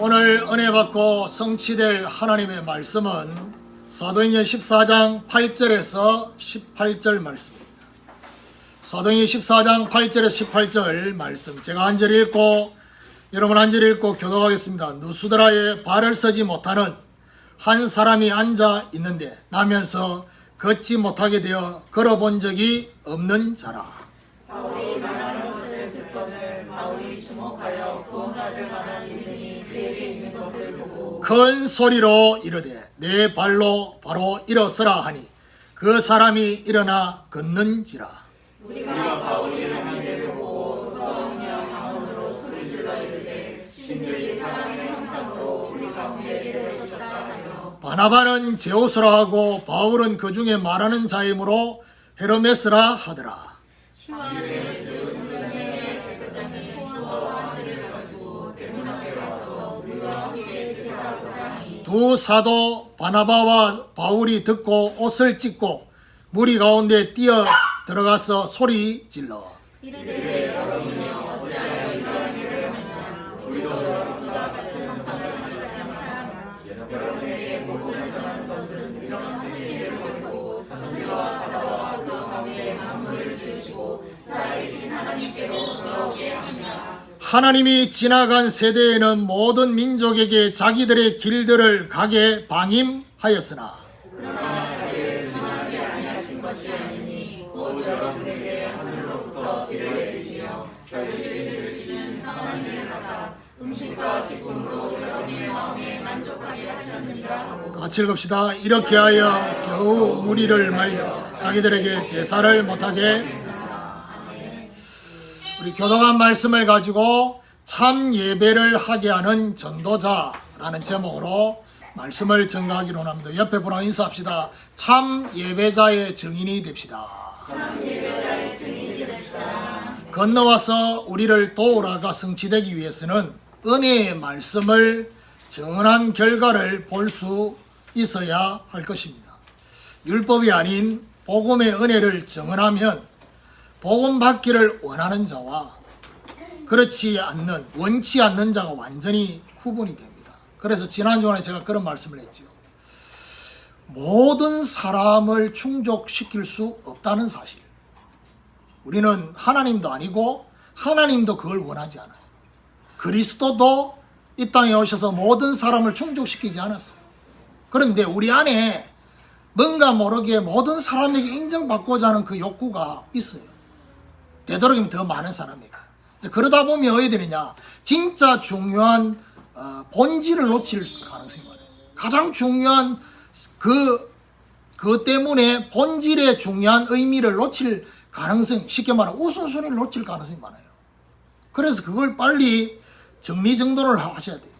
오늘 은혜 받고 성취될 하나님의 말씀은 사도행전 14장 8절에서 18절 말씀입니다. 사도행전 14장 8절에서 18절 말씀, 제가 한 절 읽고 여러분 한 절 읽고 교독하겠습니다. 누수드라에 발을 서지 못하는 한 사람이 앉아 있는데 나면서 걷지 못하게 되어 걸어본 적이 없는 자라. 바울이 말하는 것을 듣거늘 바울이 주목하여 구원받을 만한 믿음이 그에게 있는 것을 보고 큰 소리로 이르되 내 발로 바로 일어서라 하니 그 사람이 일어나 걷는지라. 우리가 바울이 한 일을 보고 뜨거우며 강원으로 소리질러 이르되 신주의 사랑의 형상으로 우리 가운데 내려오셨다 하여 바나바는 제오스라 하고 바울은 그 중에 말하는 자이므로 헤르메스라 하더라. 두 사도 바나바와 바울이 듣고 옷을 찢고 무리 가운데 뛰어 들어가서 소리 질러 이르되 여러분이여 어찌하여 이러한 일을 하냐 우리도 여러분과 같은 상상을 가진 사람이나 여러분에게 복음을 전하는 것은 이런 한 일을 버리고 천지와 바다와 그 가운데 만물을 지으시고 살아계신 하나님께로 돌아오게 합니다. 하나님이 지나간 세대에는 모든 민족에게 자기들의 길들을 가게 방임하였으나 그러나 자기를 전하지 아니하신 것이 아니니 곧 여러분에게 하늘로부터 길을 내리시며 결실을 주시는 선한 일을 하사 음식과 기쁨으로 여러분의 마음에 만족하게 하셨느니라 하고 같이 읽읍시다. 이렇게 하여 겨우 무리를 말려 자기들에게 제사를 못하게 하니라. 우리 교독한 말씀을 가지고 참 예배를 하게 하는 전도자라는 제목으로 말씀을 전가하기로 합니다. 옆에 분하고 인사합시다. 참 예배자의 증인이 됩시다. 참 예배자의 증인이 됩시다. 건너와서 우리를 도우라가 성취되기 위해서는 은혜의 말씀을 정언한 결과를 볼 수 있어야 할 것입니다. 율법이 아닌 복음의 은혜를 정언하면 복음 받기를 원하는 자와 그렇지 않는, 원치 않는 자가 완전히 구분이 됩니다. 그래서 지난주에 제가 그런 말씀을 했지요. 모든 사람을 충족시킬 수 없다는 사실. 우리는 하나님도 아니고 하나님도 그걸 원하지 않아요. 그리스도도 이 땅에 오셔서 모든 사람을 충족시키지 않았어요. 그런데 우리 안에 뭔가 모르게 모든 사람에게 인정받고자 하는 그 욕구가 있어요. 되도록이면 더 많은 사람에게. 그러다 보면 어떻게 되느냐. 진짜 중요한 본질을 놓칠 가능성이 많아요. 가장 중요한 그 때문에 본질의 중요한 의미를 놓칠 가능성, 쉽게 말하면 우선순위를 놓칠 가능성이 많아요. 그래서 그걸 빨리 정리정돈을 하셔야 돼요.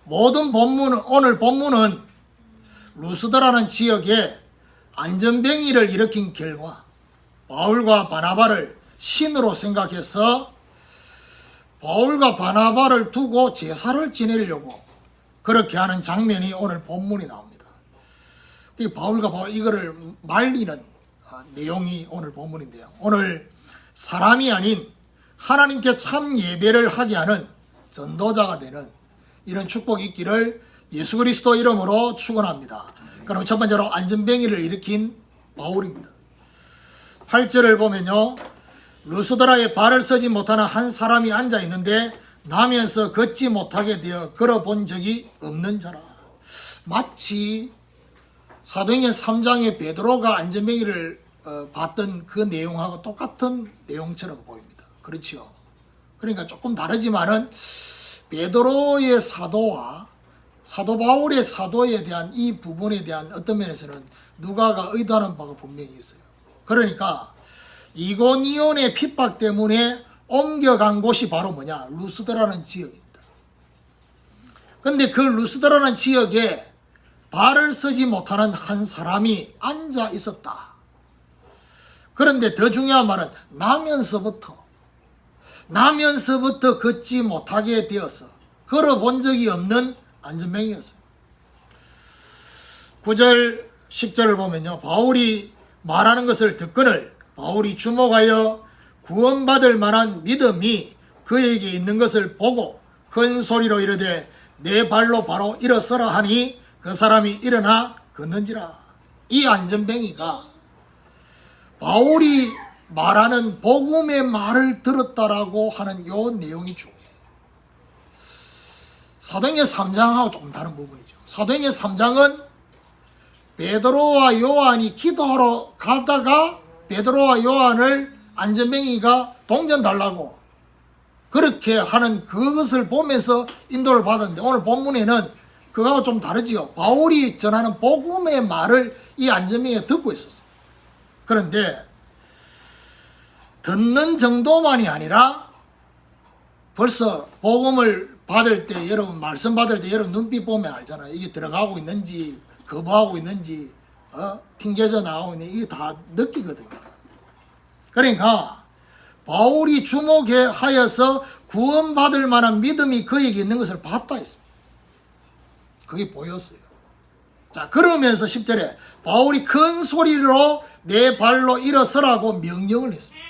모든 본문은, 오늘 본문은 루스드라는 지역에 안전병이를 일으킨 결과 바울과 바나바를 신으로 생각해서 바울과 바나바를 두고 제사를 지내려고 그렇게 하는 장면이 오늘 본문이 나옵니다. 이 바울과 바울 이거를 말리는 내용이 오늘 본문인데요. 오늘 사람이 아닌 하나님께 참 예배를 하게 하는 전도자가 되는 이런 축복이 있기를 예수 그리스도 이름으로 축원합니다. 그럼 첫 번째로 안전병이를 일으킨 바울입니다. 8절을 보면요. 루스드라에 발을 서지 못하는 한 사람이 앉아 있는데 나면서 걷지 못하게 되어 걸어본 적이 없는 자라. 마치 사도행전 3장의 베드로가 안전병이를 봤던 그 내용하고 똑같은 내용처럼 보입니다. 그렇지요. 그러니까 조금 다르지만은 베드로의 사도와 사도 바울의 사도에 대한 이 부분에 대한 어떤 면에서는 누가가 의도하는 바가 분명히 있어요. 그러니까 이고니온의 핍박 때문에 옮겨간 곳이 바로 뭐냐? 루스드라는 지역입니다. 근데 그 루스드라는 지역에 발을 서지 못하는 한 사람이 앉아 있었다. 그런데 더 중요한 말은 나면서부터 걷지 못하게 되어서 걸어본 적이 없는 안전병이었어요. 9절 10절을 보면요. 바울이 말하는 것을 듣거늘 바울이 주목하여 구원받을 만한 믿음이 그에게 있는 것을 보고 큰 소리로 이르되 내 발로 바로 일어서라 하니 그 사람이 일어나 걷는지라. 이 안전뱅이가 바울이 말하는 복음의 말을 들었다라고 하는 요 내용이 중요해요. 사도행전 3장하고 조금 다른 부분이죠. 사도행전 3장은 베드로와 요한이 기도하러 가다가 베드로와 요한을 안전뱅이가 동전 달라고 그렇게 하는 그것을 보면서 인도를 받았는데, 오늘 본문에는 그거하고 좀 다르지요. 바울이 전하는 복음의 말을 이 안전뱅이가 듣고 있었어요. 그런데 듣는 정도만이 아니라 벌써 복음을 받을 때, 여러분 말씀 받을 때 여러분 눈빛 보면 알잖아요. 이게 들어가고 있는지 거부하고 있는지 튕겨져 나오고 있는지 이게 다 느끼거든요. 그러니까 바울이 주목해 하여서 구원받을 만한 믿음이 그에게 있는 것을 봤다 했습니다. 그게 보였어요. 자, 그러면서 10절에 바울이 큰 소리로 내 발로 일어서라고 명령을 했습니다.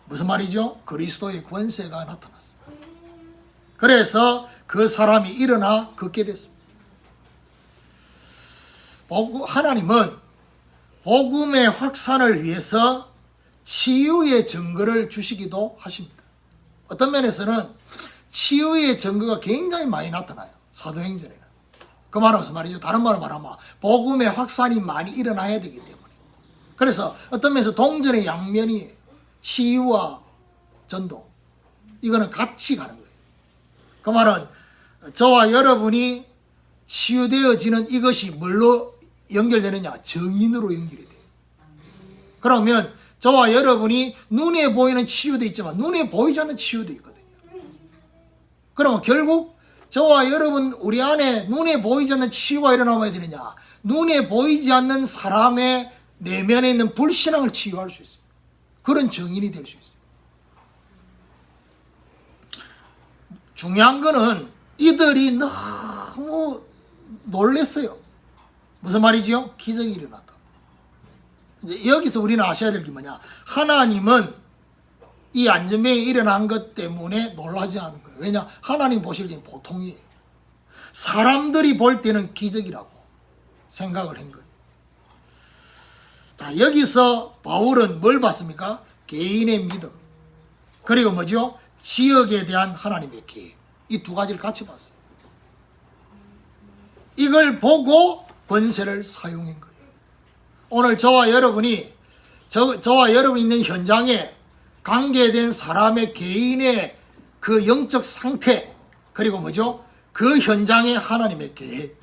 무슨 말이죠? 그리스도의 권세가 나타났습니다. 그래서 그 사람이 일어나 걷게 됐습니다. 하나님은 복음의 확산을 위해서 치유의 증거를 주시기도 하십니다. 어떤 면에서는 치유의 증거가 굉장히 많이 나타나요. 사도행전에는. 그 말은 무슨 말이죠? 다른 말로 말하면 복음의 확산이 많이 일어나야 되기 때문에. 그래서 어떤 면에서 동전의 양면이 치유와 전도, 이거는 같이 가는 거예요. 그 말은 저와 여러분이 치유되어지는 이것이 뭘로 연결되느냐? 정인으로 연결이 돼요. 그러면 저와 여러분이 눈에 보이는 치유도 있지만 눈에 보이지 않는 치유도 있거든요. 그러면 결국 저와 여러분 우리 안에 눈에 보이지 않는 치유가 일어나야 되느냐? 눈에 보이지 않는 사람의 내면에 있는 불신앙을 치유할 수 있어요. 그런 정인이 될 수 있어요. 중요한 거는 이들이 너무 놀랬어요. 무슨 말이지요? 기적이 일어났다. 이제 여기서 우리는 아셔야 될 게 뭐냐? 하나님은 이 안전병이 일어난 것 때문에 놀라지 않은 거예요. 왜냐? 하나님 보실 때는 보통이에요. 사람들이 볼 때는 기적이라고 생각을 한 거예요. 자, 여기서 바울은 뭘 봤습니까? 개인의 믿음, 그리고 뭐죠? 지역에 대한 하나님의 계획. 이 두 가지를 같이 봤어요. 이걸 보고 권세를 사용한 거예요. 오늘 저와 여러분이 저와 여러분이 있는 현장에 관계된 사람의 개인의 그 영적 상태, 그리고 뭐죠? 그 현장의 하나님의 계획,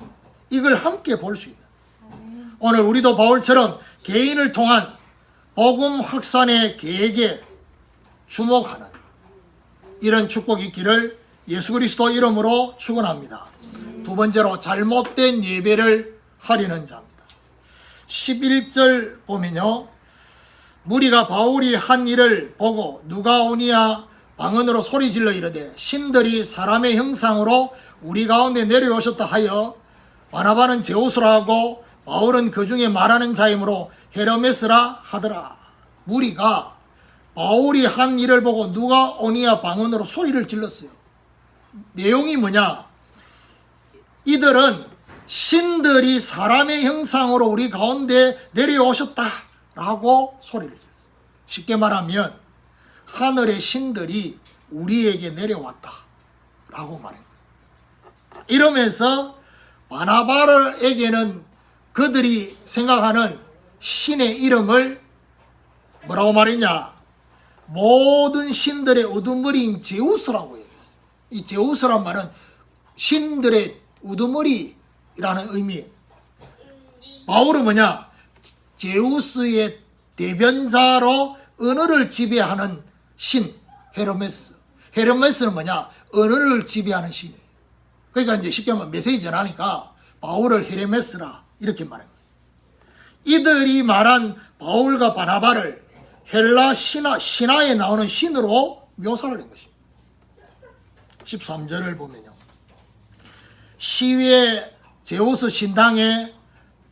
이걸 함께 볼 수 있는, 오늘 우리도 바울처럼 개인을 통한 복음 확산의 계획에 주목하는 이런 축복이 있기를 예수 그리스도 이름으로 축원합니다. 두 번째로 잘못된 예배를 하려는 자입니다. 11절 보면요, 무리가 바울이 한 일을 보고 누가 오니야 방언으로 소리질러 이르되 신들이 사람의 형상으로 우리 가운데 내려오셨다 하여 바나바는 제우스라 하고 바울은 그 중에 말하는 자이므로 헤르메스라 하더라. 무리가 바울이 한 일을 보고 누가 오니야 방언으로 소리를 질렀어요. 내용이 뭐냐? 이들은 신들이 사람의 형상으로 우리 가운데 내려오셨다라고 소리를 질렀어요. 쉽게 말하면 하늘의 신들이 우리에게 내려왔다라고 말합니다. 이러면서 바나바에게는 그들이 생각하는 신의 이름을 뭐라고 말했냐? 모든 신들의 우두머리인 제우스라고 얘기했어요. 이 제우스란 말은 신들의 우두머리라는 의미예요. 바울은 뭐냐? 제우스의 대변자로 언어를 지배하는 신, 헤르메스. 헤르메스는 뭐냐? 언어를 지배하는 신이에요. 그러니까 이제 쉽게 말하면 메시지 전하니까 바울을 헤르메스라 이렇게 말해요. 이들이 말한 바울과 바나바를 헬라 신화에 나오는 신으로 묘사를 한 것입니다. 13절을 보면요, 시위에 제우스 신당에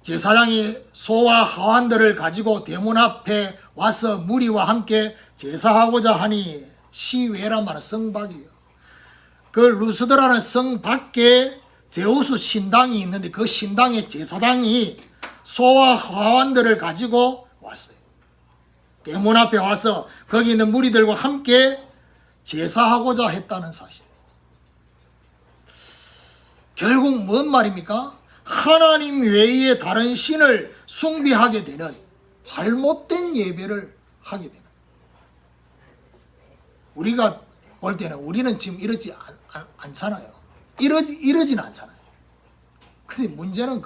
제사장이 소와 하완들을 가지고 대문 앞에 와서 무리와 함께 제사하고자 하니, 시위란 말은 성박이에요. 그 루스드라는 성 밖에 제우스 신당이 있는데 그 신당의 제사당이 소와 화환들을 가지고 왔어요. 대문 앞에 와서 거기 있는 무리들과 함께 제사하고자 했다는 사실. 결국 뭔 말입니까? 하나님 외에 다른 신을 숭배하게 되는 잘못된 예배를 하게 되는. 우리가 볼 때는 우리는 지금 이러지 않잖아요. 이러지는 않잖아요. 근데 문제는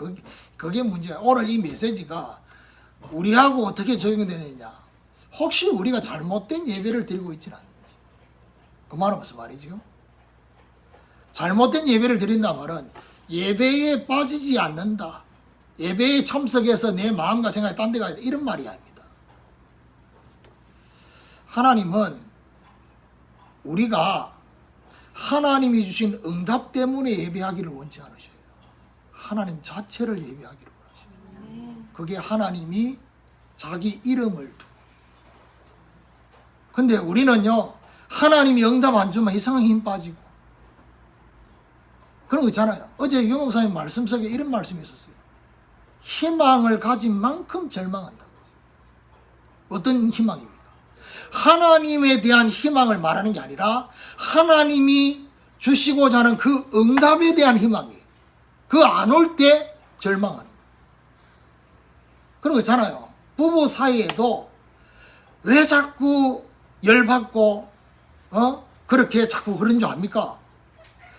그게 문제야. 오늘 이 메시지가 우리하고 어떻게 적용되느냐. 혹시 우리가 잘못된 예배를 드리고 있지는 않는지. 그 말은 무슨 말이죠? 잘못된 예배를 드린다 말은 예배에 빠지지 않는다. 예배에 참석해서 내 마음과 생각이 딴 데 가야 돼. 이런 말이 아닙니다. 하나님은 우리가 하나님이 주신 응답 때문에 예배하기를 원치 않으셔요. 하나님 자체를 예배하기를 원하셔요. 그게 하나님이 자기 이름을 두고. 근데 우리는요, 하나님이 응답 안 주면 이상한 힘 빠지고 그런 거 있잖아요. 어제 유 목사님 말씀 속에 이런 말씀이 있었어요. 희망을 가진 만큼 절망한다고. 어떤 희망입니까? 하나님에 대한 희망을 말하는 게 아니라 하나님이 주시고자 하는 그 응답에 대한 희망이에요. 그 안 올 때 절망하는 거예요. 그런 거 있잖아요. 부부 사이에도 왜 자꾸 열받고 그렇게 자꾸 그런 줄 압니까?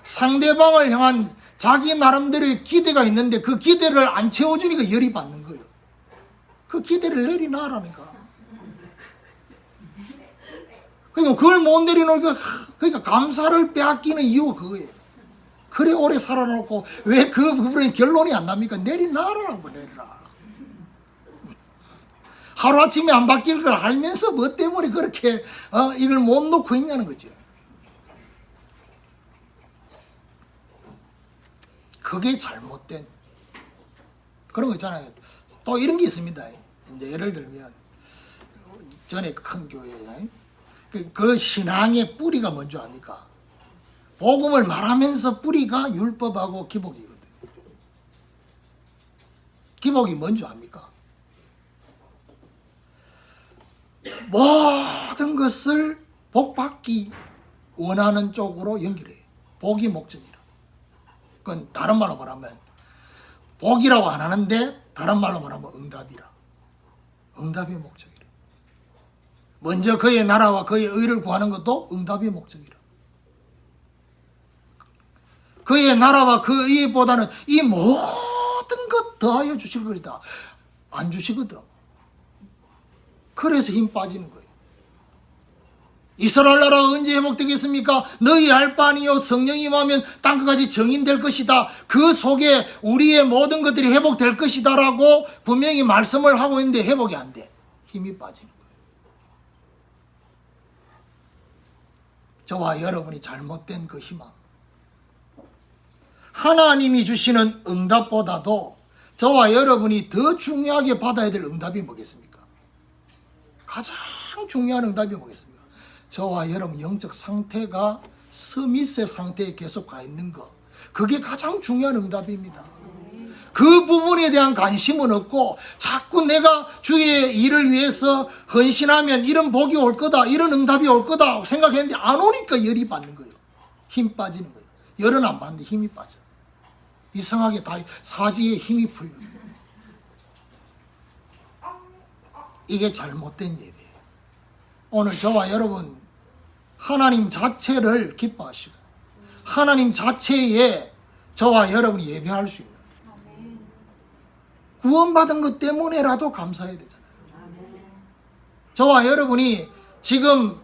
상대방을 향한 자기 나름대로의 기대가 있는데 그 기대를 안 채워주니까 열이 받는 거예요. 그 기대를 내리놔라니까. 그러니까 그걸 못 내려놓으니까 그러니까 감사를 빼앗기는 이유가 그거예요. 그래 오래 살아놓고 왜 그 부분에 결론이 안 납니까? 내리놔라고 내리라. 하루아침에 안 바뀔 걸 알면서 뭐 때문에 그렇게 이걸 못 놓고 있냐는 거죠. 그게 잘못된 그런 거 있잖아요. 또 이런 게 있습니다. 이제 예를 들면 전에 큰 교회에 그 신앙의 뿌리가 뭔지 압니까? 복음을 말하면서 뿌리가 율법하고 기복이거든요. 기복이 뭔지 압니까? 모든 것을 복받기 원하는 쪽으로 연결해요. 복이 목적이라. 그건 다른 말로 말하면 복이라고 안 하는데 다른 말로 말하면 응답이라. 응답이 목적이라. 먼저 그의 나라와 그의 의를 구하는 것도 응답이 목적이라. 그의 나라와 그 의보다는 이 모든 것 더하여 주실 것이다. 안 주시거든. 그래서 힘 빠지는 거예요. 이스라엘 나라가 언제 회복되겠습니까? 너희 알 바 아니요 성령이 임하면 땅끝까지 정인될 것이다. 그 속에 우리의 모든 것들이 회복될 것이다 라고 분명히 말씀을 하고 있는데 회복이 안 돼. 힘이 빠지는 거예요. 저와 여러분이 잘못된 그 희망. 하나님이 주시는 응답보다도 저와 여러분이 더 중요하게 받아야 될 응답이 뭐겠습니까? 가장 중요한 응답이 뭐겠습니까? 저와 여러분 영적 상태가 스미스의 상태에 계속 가 있는 것. 그게 가장 중요한 응답입니다. 그 부분에 대한 관심은 없고 자꾸 내가 주의 일을 위해서 헌신하면 이런 복이 올 거다, 이런 응답이 올 거다 생각했는데 안 오니까 열이 받는 거예요. 힘 빠지는 거예요. 열은 안 받는데 힘이 빠져. 이상하게 다 사지에 힘이 풀려요. 이게 잘못된 예배예요. 오늘 저와 여러분 하나님 자체를 기뻐하시고 하나님 자체에 저와 여러분이 예배할 수 있는 구원받은 것 때문에라도 감사해야 되잖아요. 저와 여러분이 지금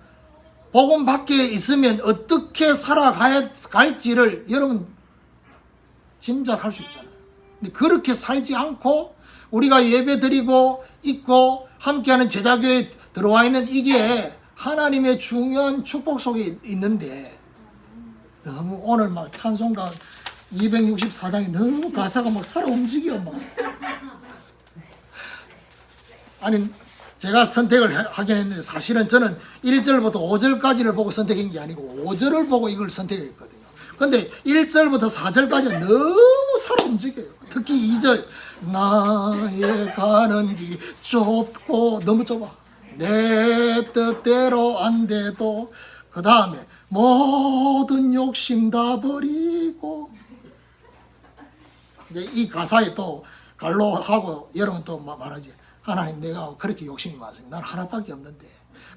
복음 밖에 있으면 어떻게 살아갈지를 여러분 짐작할 수 있잖아요. 근데 그렇게 살지 않고 우리가 예배 드리고 있고 함께하는 제자교회에 들어와 있는 이게 하나님의 중요한 축복 속에 있는데 너무 오늘 막 찬송가 264장이 너무 가사가 막 살아 움직여 막. 아니 제가 선택을 하긴 했는데 사실은 저는 1절부터 5절까지를 보고 선택한 게 아니고 5절을 보고 이걸 선택했거든요. 근데 1절부터 4절까지 너무 살아 움직여요. 특히 2절 나의 가는 길 좁고 너무 좁아. 내 뜻대로 안 돼도 그 다음에 모든 욕심 다 버리고 이제 이 가사에 또 갈로하고 여러분 또 말하지. 하나님 내가 그렇게 욕심이 많습니다. 난 하나밖에 없는데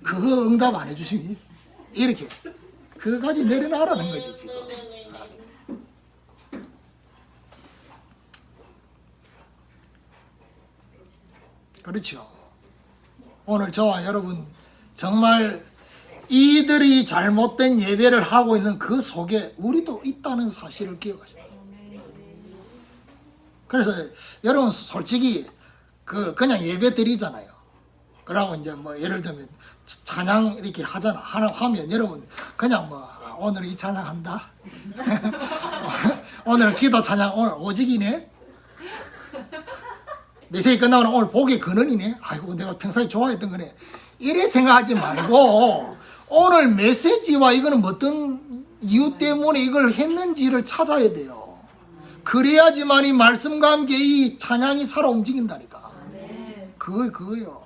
그거 응답 안 해주시니 이렇게 그거까지 내려놔라는 거지 지금. 그렇죠. 오늘 저와 여러분 정말 이들이 잘못된 예배를 하고 있는 그 속에 우리도 있다는 사실을 기억하셔야 돼요. 그래서 여러분 솔직히 그냥 예배 드리잖아요. 그러고 이제 뭐 예를 들면 찬양 이렇게 하잖아. 하면 여러분 그냥 뭐 오늘 이 찬양 한다. 오늘 기도 찬양 오늘 오직이네. 메시지 끝나고 오늘 복의 근원이네. 아이고 내가 평소에 좋아했던 거네. 이래 생각하지 말고 오늘 메시지와 이거는 어떤 이유 때문에 이걸 했는지를 찾아야 돼요. 그래야지만 이 말씀과 함께 이 찬양이 살아 움직인다니까. 그거요.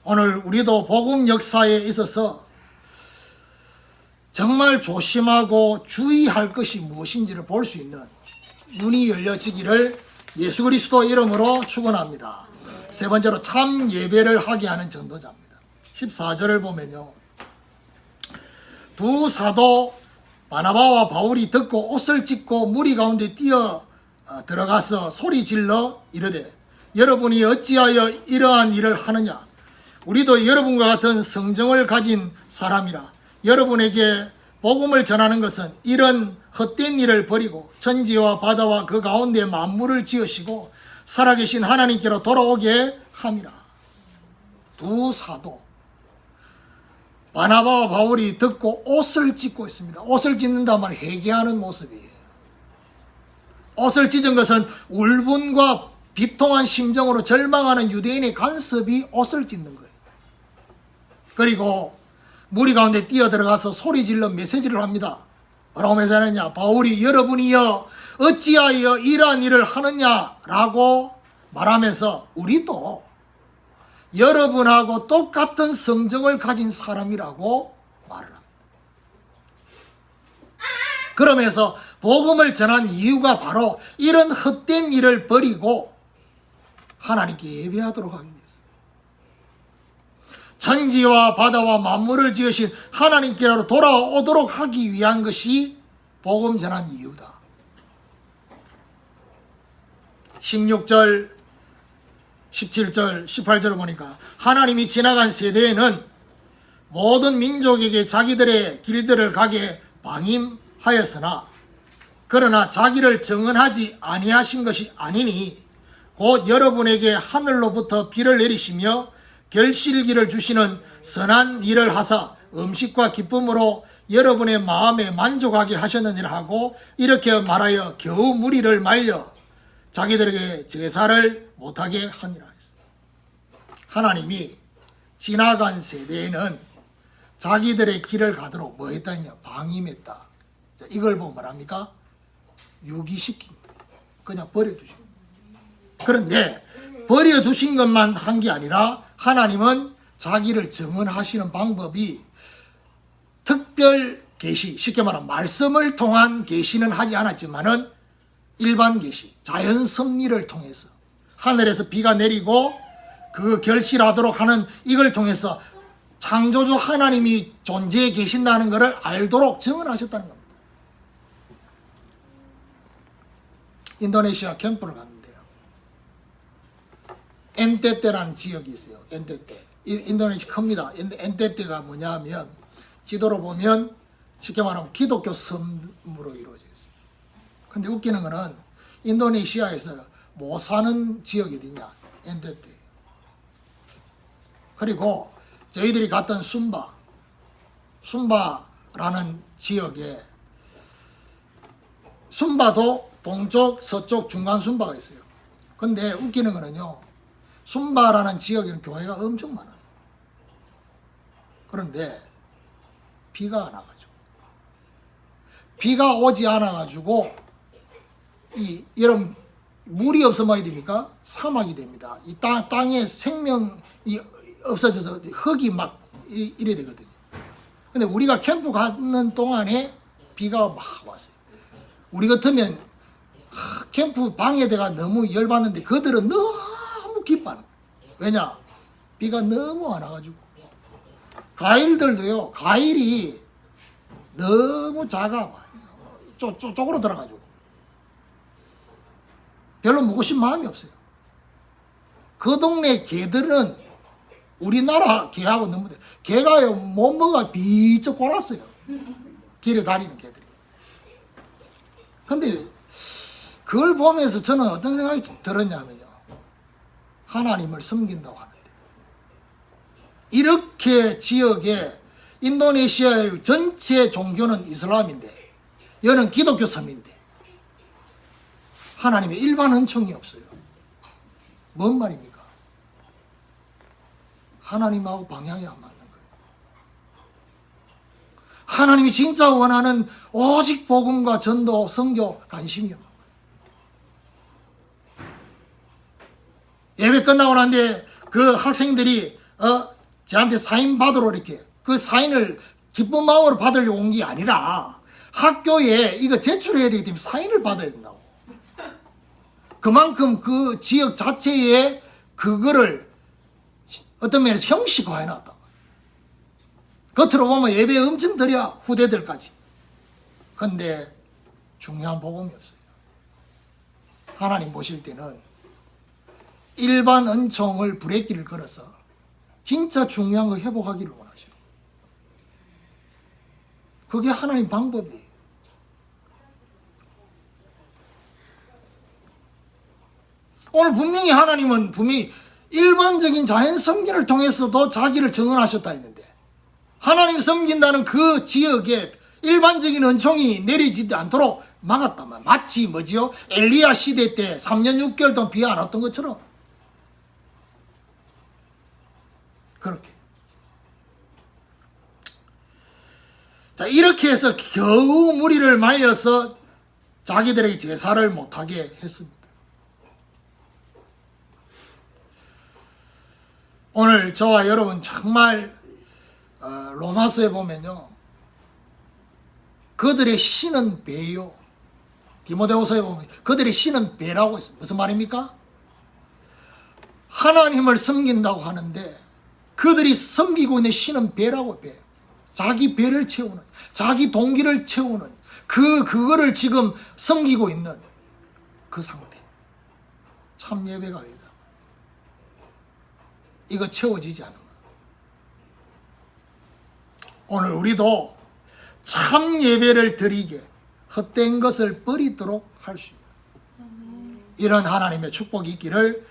오늘 우리도 복음 역사에 있어서 정말 조심하고 주의할 것이 무엇인지를 볼 수 있는 눈이 열려지기를 예수 그리스도 이름으로 축원합니다. 세 번째로 참 예배를 하게 하는 전도자입니다. 14절을 보면요. 두 사도 바나바와 바울이 듣고 옷을 찢고 무리 가운데 뛰어 들어가서 소리 질러 이르되 여러분이 어찌하여 이러한 일을 하느냐. 우리도 여러분과 같은 성정을 가진 사람이라. 여러분에게 복음을 전하는 것은 이런 헛된 일을 버리고 천지와 바다와 그 가운데 만물을 지으시고 살아계신 하나님께로 돌아오게 함이라. 두 사도 바나바와 바울이 듣고 옷을 찢고 있습니다. 옷을 찢는다 말은 회개하는 모습이에요. 옷을 찢은 것은 울분과 비통한 심정으로 절망하는 유대인의 간섭이 옷을 찢는 거예요. 그리고 무리 가운데 뛰어들어가서 소리질러 메시지를 합니다. 뭐라고 메시지하느냐. 바울이 여러분이여 어찌하여 이러한 일을 하느냐라고 말하면서 우리도 여러분하고 똑같은 성정을 가진 사람이라고 말을 합니다. 그러면서 복음을 전한 이유가 바로 이런 헛된 일을 버리고 하나님께 예배하도록 하기 위해서. 천지와 바다와 만물을 지으신 하나님께로 돌아오도록 하기 위한 것이 복음 전한 이유다. 16절, 17절, 18절을 보니까 하나님이 지나간 세대에는 모든 민족에게 자기들의 길들을 가게 방임하였으나 그러나 자기를 정언하지 아니하신 것이 아니니 곧 여러분에게 하늘로부터 비를 내리시며 결실기를 주시는 선한 일을 하사 음식과 기쁨으로 여러분의 마음에 만족하게 하셨느니라 하고 이렇게 말하여 겨우 무리를 말려 자기들에게 제사를 못하게 하니라 했습니다. 하나님이 지나간 세대에는 자기들의 길을 가도록 뭐 했다냐? 방임했다. 이걸 보면 뭐랍니까? 유기시킨 거예요. 그냥 버려두신 거예요. 그런데 버려두신 것만 한 게 아니라 하나님은 자기를 증언하시는 방법이 특별 계시, 쉽게 말하면 말씀을 통한 계시는 하지 않았지만은 일반 계시, 자연 섭리를 통해서 하늘에서 비가 내리고 그 결실하도록 하는 이걸 통해서 창조주 하나님이 존재해 계신다는 것을 알도록 증언하셨다는 겁니다. 인도네시아 캠프를 갔는데요. 엔테테라는 지역이 있어요. 엔테테. 인도네시아 큽니다. 엔테테가 뭐냐 하면 지도로 보면 쉽게 말하면 기독교 섬으로 이루어져 있어요. 근데 웃기는 거는 인도네시아에서 못 사는 지역이 어디냐? 엔테테. 그리고 저희들이 갔던 순바라는 지역에 순바도 동쪽, 서쪽, 중간 순바가 있어요. 근데 웃기는 거는요. 순바라는 지역에는 교회가 엄청 많아요. 그런데 비가 안 와가지고 비가 오지 않아 가지고 이런 물이 없으면 어디 됩니까? 사막이 됩니다. 이 땅에 생명이 없어져서 흙이 막 이래 되거든요. 근데 우리가 캠프 가는 동안에 비가 막 왔어요. 우리 같으면 캠프 방해대가 너무 열받는데 그들은 너무 기뻐하는 거예요. 왜냐? 비가 너무 안 와가지고. 가일들도요, 가일이 너무 작아. 쪽으로 들어가지고. 별로 먹고 싶은 마음이 없어요. 그 동네 개들은 우리나라 개하고 너무, 개가요, 못 먹어 비쩍 골았어요. 길에 다니는 개들이. 근데 그걸 보면서 저는 어떤 생각이 들었냐면요. 하나님을 섬긴다고 하는데. 이렇게 지역에 인도네시아의 전체 종교는 이슬람인데, 여는 기독교 섬인데, 하나님의 일반 은총이 없어요. 뭔 말입니까? 하나님하고 방향이 안 맞는 거예요. 하나님이 진짜 원하는 오직 복음과 전도, 선교, 관심이 없는 거예요. 예배 끝나고 난데 그 학생들이 저한테 사인 받으러 이렇게 그 사인을 기쁜 마음으로 받으려고 온 게 아니라 학교에 이거 제출해야 되기 때문에 사인을 받아야 된다고. 그만큼 그 지역 자체에 그거를 어떤 면에서 형식화해 놨다. 겉으로 보면 예배 엄청 드려, 후대들까지. 근데 중요한 복음이 없어요. 하나님 보실 때는 일반 은총을 브레이크를 걸어서 진짜 중요한 거 회복하기를 원하시고. 그게 하나님 방법이에요. 오늘 분명히 하나님은 분명히 일반적인 자연 섬기를 통해서도 자기를 증언하셨다 했는데, 하나님 섬긴다는 그 지역에 일반적인 은총이 내리지도 않도록 막았단 말이야. 마치 뭐지요? 엘리야 시대 때 3년 6개월 동안 비 안 왔던 것처럼. 그렇게. 자, 이렇게 해서 겨우 무리를 말려서 자기들에게 제사를 못하게 했습니다. 오늘 저와 여러분 정말 로마서에 보면요, 그들의 신은 배요. 디모데후서에 보면 그들의 신은 배라고 했어요. 무슨 말입니까? 하나님을 섬긴다고 하는데 그들이 섬기고 있는 신은 배라고. 배. 자기 배를 채우는, 자기 동기를 채우는 그거를 지금 섬기고 있는 그 상태. 참 예배가 아니다. 이거 채워지지 않으면. 오늘 우리도 참 예배를 드리게 헛된 것을 버리도록 할 수 있는 이런 하나님의 축복이 있기를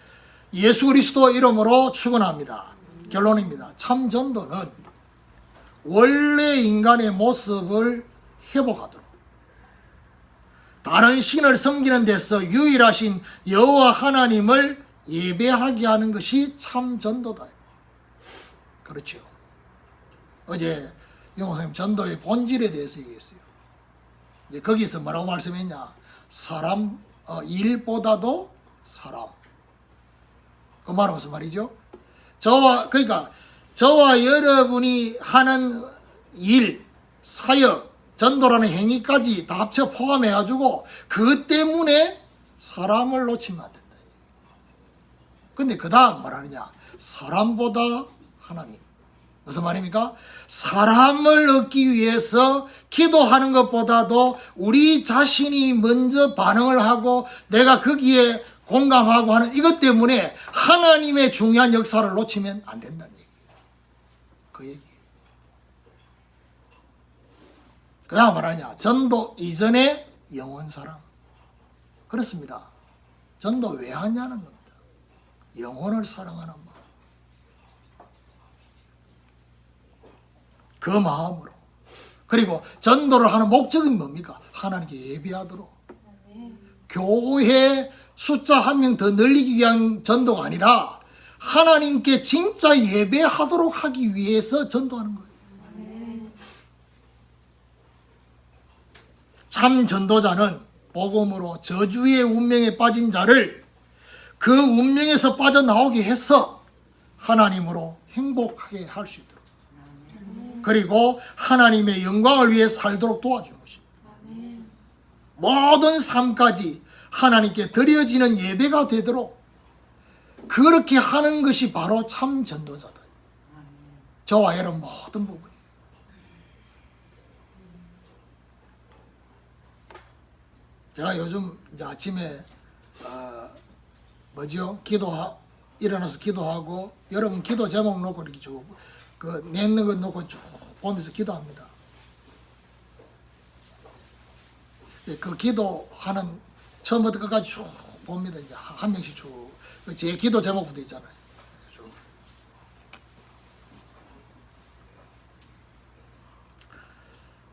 예수 그리스도 이름으로 축원합니다. 결론입니다. 참 전도는 원래 인간의 모습을 회복하도록, 다른 신을 섬기는 데서 유일하신 여호와 하나님을 예배하게 하는 것이 참 전도다. 그렇죠. 어제 영호 선생님 전도의 본질에 대해서 얘기했어요. 이제 거기서 뭐라고 말씀했냐? 사람, 일보다도 사람. 그 말은 무슨 말이죠? 그러니까 저와 여러분이 하는 일, 사역, 전도라는 행위까지 다 합쳐 포함해가지고 그것 때문에 사람을 놓치면 안 된다. 근데 그 다음 뭐라느냐? 사람보다 하나님. 무슨 말입니까? 사람을 얻기 위해서 기도하는 것보다도 우리 자신이 먼저 반응을 하고 내가 거기에 공감하고 하는 이것 때문에 하나님의 중요한 역사를 놓치면 안 된다는 얘기예요. 그 얘기예요. 그 다음 뭐라냐? 전도 이전에 영혼사랑. 그렇습니다. 전도 왜 하냐는 겁니다. 영혼을 사랑하는 마음. 그 마음으로. 그리고 전도를 하는 목적은 뭡니까? 하나님께 예배하도록. 교회 숫자 한 명 더 늘리기 위한 전도가 아니라 하나님께 진짜 예배하도록 하기 위해서 전도하는 거예요. 참 전도자는 복음으로 저주의 운명에 빠진 자를 그 운명에서 빠져나오게 해서 하나님으로 행복하게 할 수 있도록, 그리고 하나님의 영광을 위해 살도록 도와주는 것입니다. 모든 삶까지 하나님께 드려지는 예배가 되도록 그렇게 하는 것이 바로 참 전도자다. 저와 여러분 모든 부분이. 제가 요즘 이제 아침에 일어나서 기도하고, 여러분 기도 제목 놓고 이렇게 쭉 내는 거 놓고 쭉 보면서 기도합니다. 그 기도하는 처음부터 끝까지 쭉 봅니다. 이제 한 명씩 쭉 제 기도 제목부터 있잖아요. 쭉.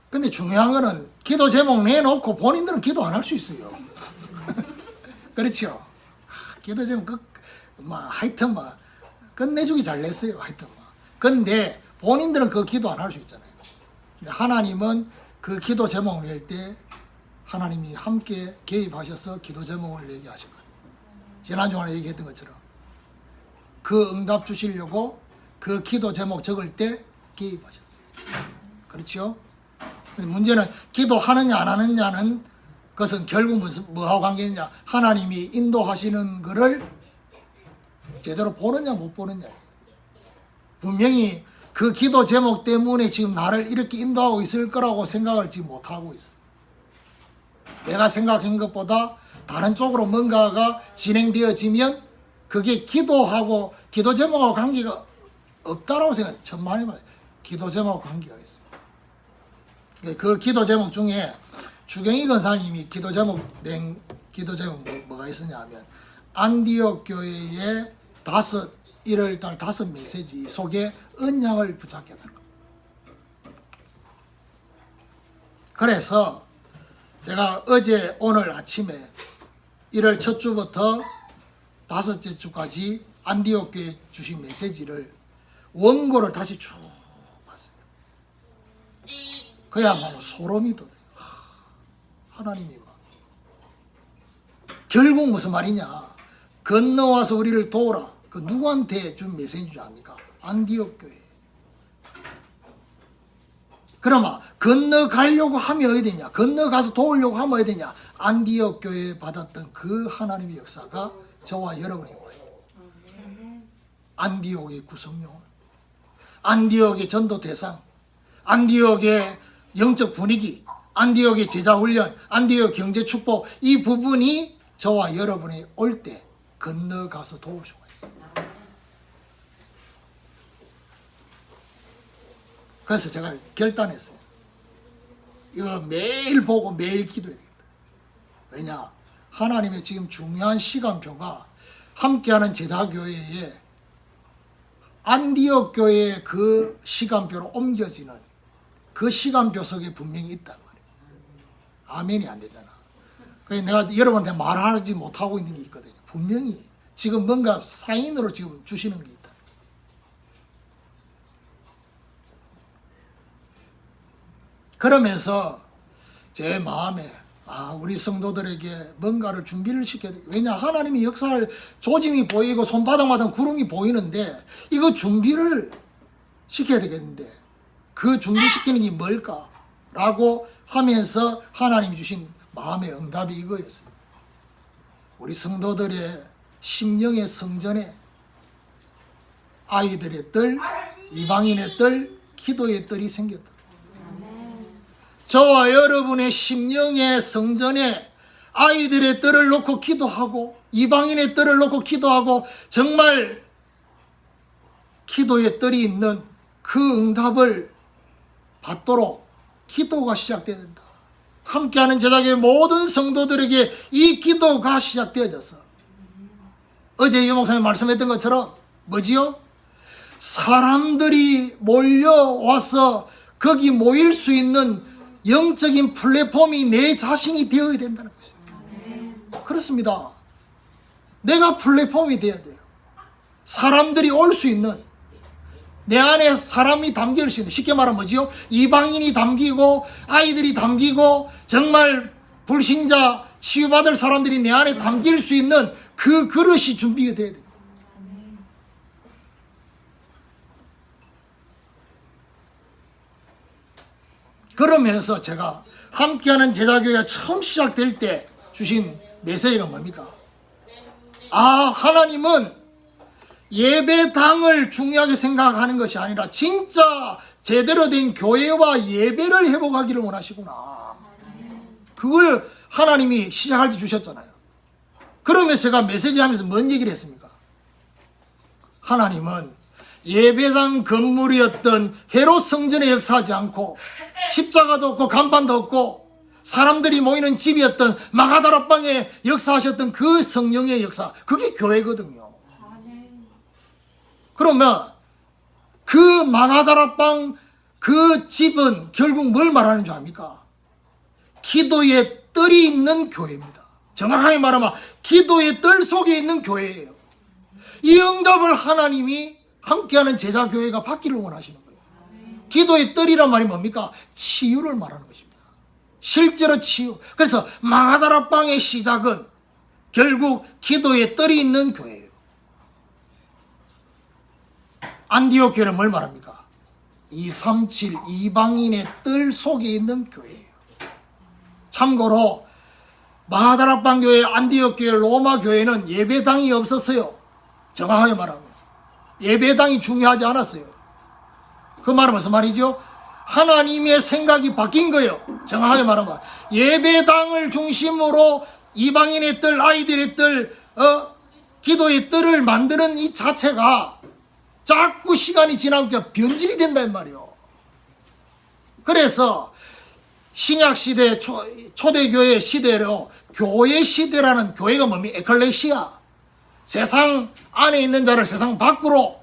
근데 중요한 거는 기도 제목 내놓고 본인들은 기도 안 할 수 있어요. 그렇죠? 기도 제목 하여튼 끝내주기 잘 냈어요. 하여튼 근데 본인들은 그 기도 안 할 수 있잖아요. 하나님은 그 기도 제목 낼 때 하나님이 함께 개입하셔서 기도 제목을 내게 하신 거예요. 지난주에 얘기했던 것처럼 그 응답 주시려고 그 기도 제목 적을 때 개입하셨어요. 그렇죠? 근데 문제는 기도하느냐 안 하느냐는 그것은 결국 뭐하고 관계있냐, 하나님이 인도하시는 것을 제대로 보느냐 못 보느냐. 분명히 그 기도 제목 때문에 지금 나를 이렇게 인도하고 있을 거라고 생각을 지금 못하고 있어. 내가 생각한 것보다 다른 쪽으로 뭔가가 진행되어지면 그게 기도하고 기도 제목하고 관계가 없다라고 생각해. 천만에 말이야. 기도 제목하고 관계가 있어. 그 기도 제목 중에 주경희 권사님이 기도 제목 낸 기도 제목 뭐가 있었냐 하면, 안디옥 교회의 1월달 5 메시지 속에 언약을 붙잡게 된 거. 그래서 제가 어제 오늘 아침에 1월 첫 주부터 5째 주까지 안디옥 교회 주신 메시지를 원고를 다시 쭉 봤어요. 그야말로 소름이 돋아요. 하나님이 결국 무슨 말이냐, 건너와서 우리를 도우라. 그 누구한테 준 메시지 아닙니까? 안디옥 교회. 그러면 건너가려고 하면 어디 되냐? 건너가서 도우려고 하면 어디 되냐? 안디옥 교회에 받았던 그 하나님의 역사가 저와 여러분에게 와요. 안디옥의 구성용, 안디옥의 전도 대상, 안디옥의 영적 분위기, 안디옥의 제자훈련, 안디옥 경제축복, 이 부분이 저와 여러분이 올 때 건너가서 도울 수가 있어요. 그래서 제가 결단했어요. 이거 매일 보고 매일 기도해야 되겠다. 왜냐? 하나님의 지금 중요한 시간표가 함께하는 제자교회에 안디옥 교회의 그 시간표로 옮겨지는 그 시간표 속에 분명히 있단 말이에요. 아멘이 안 되잖아. 그래서 내가 여러분한테 말하지 못하고 있는 게 있거든요. 분명히 지금 뭔가 사인으로 지금 주시는 게 있다. 그러면서 제 마음에 우리 성도들에게 뭔가를 준비를 시켜야 돼. 왜냐? 하나님이 역사할 조짐이 보이고 손바닥마다 구름이 보이는데 이거 준비를 시켜야 되겠는데 그 준비시키는 게 뭘까? 라고 하면서 하나님이 주신 마음의 응답이 이거였어요. 우리 성도들의 심령의 성전에 아이들의 뜰, 이방인의 뜰, 기도의 뜰이 생겼다. 저와 여러분의 심령의 성전에 아이들의 뜰을 놓고 기도하고 이방인의 뜰을 놓고 기도하고 정말 기도의 뜰이 있는 그 응답을 받도록 기도가 시작되어야 된다. 함께하는 제자교회 모든 성도들에게 이 기도가 시작되어져서 어제 유 목사님 말씀했던 것처럼 뭐지요? 사람들이 몰려와서 거기 모일 수 있는 영적인 플랫폼이 내 자신이 되어야 된다는 것이에요. 그렇습니다. 내가 플랫폼이 되어야 돼요. 사람들이 올 수 있는, 내 안에 사람이 담길 수 있는, 쉽게 말하면 뭐지요? 이방인이 담기고 아이들이 담기고 정말 불신자 치유받을 사람들이 내 안에 담길 수 있는 그 그릇이 준비가 돼야 돼요. 그러면서 제가 함께하는 제자교회가 처음 시작될 때 주신 메시지가 뭡니까? 하나님은 예배당을 중요하게 생각하는 것이 아니라 진짜 제대로 된 교회와 예배를 회복하기를 원하시구나. 그걸 하나님이 시작할 때 주셨잖아요. 그러면서 제가 메시지 하면서 뭔 얘기를 했습니까? 하나님은 예배당 건물이었던 헤롯 성전에 역사하지 않고 십자가도 없고 간판도 없고 사람들이 모이는 집이었던 마가다락방에 역사하셨던 그 성령의 역사, 그게 교회거든요. 그러면 그 마가다락방 그 집은 결국 뭘 말하는 줄 압니까? 기도의 뜰이 있는 교회입니다. 정확하게 말하면 기도의 뜰 속에 있는 교회예요. 이 응답을 하나님이 함께하는 제자교회가 받기를 원하시는 거예요. 기도의 뜰이란 말이 뭡니까? 치유를 말하는 것입니다. 실제로 치유. 그래서 마가다락방의 시작은 결국 기도의 뜰이 있는 교회예요. 안디옥 교회는 뭘 말합니까? 237 이방인의 뜰 속에 있는 교회예요. 참고로 마가다락방 교회, 안디옥 교회, 로마 교회는 예배당이 없었어요. 정확하게 말하면 예배당이 중요하지 않았어요. 그 말은 무슨 말이죠? 하나님의 생각이 바뀐 거예요. 정확하게 말하면 예배당을 중심으로 이방인의 뜰, 아이들의 뜰, 기도의 뜰을 만드는 이 자체가 자꾸 시간이 지나니까 변질이 된단 말이에요. 그래서 신약시대 초대교회 시대로 교회 시대라는, 교회가 뭡니까? 에클레시아, 세상 안에 있는 자를 세상 밖으로,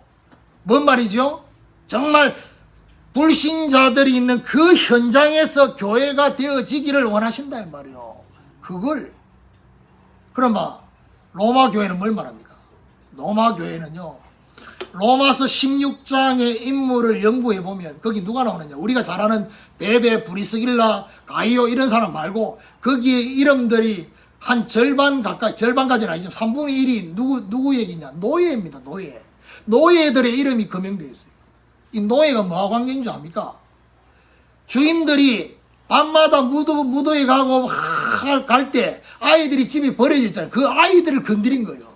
뭔 말이죠? 정말 불신자들이 있는 그 현장에서 교회가 되어지기를 원하신다 이 말이에요. 그걸 그러면 로마 교회는 뭘 말합니까? 로마 교회는요, 로마서 16장의 인물을 연구해 보면 거기 누가 나오느냐? 우리가 잘 아는 베베, 브리스길라, 가이오 이런 사람 말고 거기에 이름들이 한 절반 가까이, 절반까지는 아니지만 3분의 1이 누구 얘기냐? 노예입니다. 노예. 노예들의 이름이 거명되어 있어요. 이 노예가 뭐하고 관계인 줄 압니까? 주인들이 밤마다 무도에 가고 갈 때 아이들이 집에 버려져 있잖아요. 그 아이들을 건드린 거예요.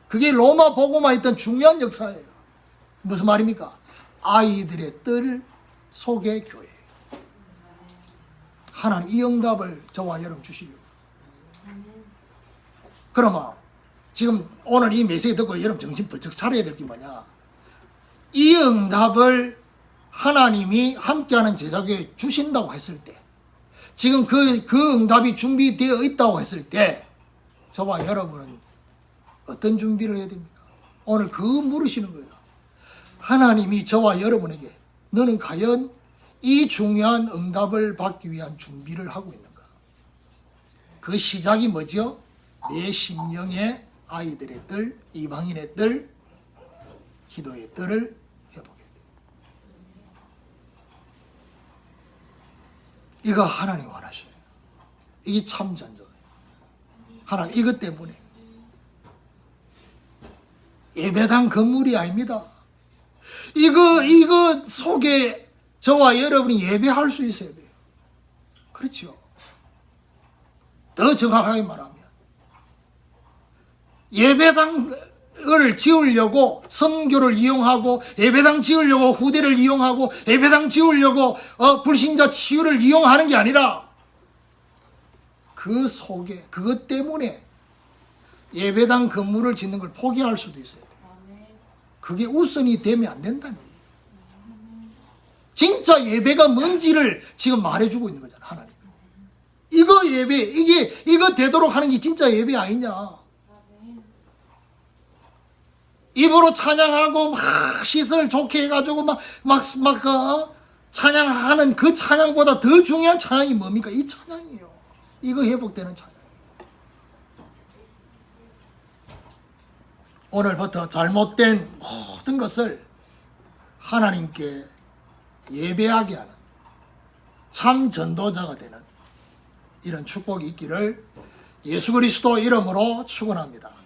그게 로마 복음화에 있던 중요한 역사예요. 무슨 말입니까? 아이들의 뜰 속의 교회. 하나님 이 응답을 저와 여러분 주시려고. 그러면 지금 오늘 이 메시지 듣고 여러분 정신 번쩍 차려야 될 게 뭐냐? 이 응답을 하나님이 함께하는 제자교회에 주신다고 했을 때, 지금 그 응답이 준비되어 있다고 했을 때 저와 여러분은 어떤 준비를 해야 됩니까? 오늘 그거 물으시는 거예요. 하나님이 저와 여러분에게 너는 과연 이 중요한 응답을 받기 위한 준비를 하고 있는가? 그 시작이 뭐죠? 내 심령의 아이들의 뜰, 이방인의 뜰, 기도의 뜰을 회복해야 돼요. 이거 하나님 원하셔요. 이게 참 전쟁이에요. 하나님 이것 때문에 예배당 건물이 아닙니다. 이거 속에 저와 여러분이 예배할 수 있어야 돼요. 그렇죠. 더 정확하게 말하면 예배당을 지으려고 선교를 이용하고, 예배당 지으려고 후대를 이용하고, 예배당 지으려고 불신자 치유를 이용하는 게 아니라 그 속에, 그것 때문에 예배당 건물을 짓는 걸 포기할 수도 있어요. 그게 우선이 되면 안 된다는 얘기예요. 진짜 예배가 뭔지를 지금 말해주고 있는 거잖아요, 하나님. 이거 예배, 이거 되도록 하는 게 진짜 예배 아니냐. 입으로 찬양하고 막 시설 좋게 해가지고 막 찬양하는 그 찬양보다 더 중요한 찬양이 뭡니까? 이 찬양이에요. 이거 회복되는 찬양이에요. 오늘부터 잘못된 모든 것을 하나님께 예배하게 하는 참 전도자가 되는 이런 축복이 있기를 예수 그리스도 이름으로 축원합니다.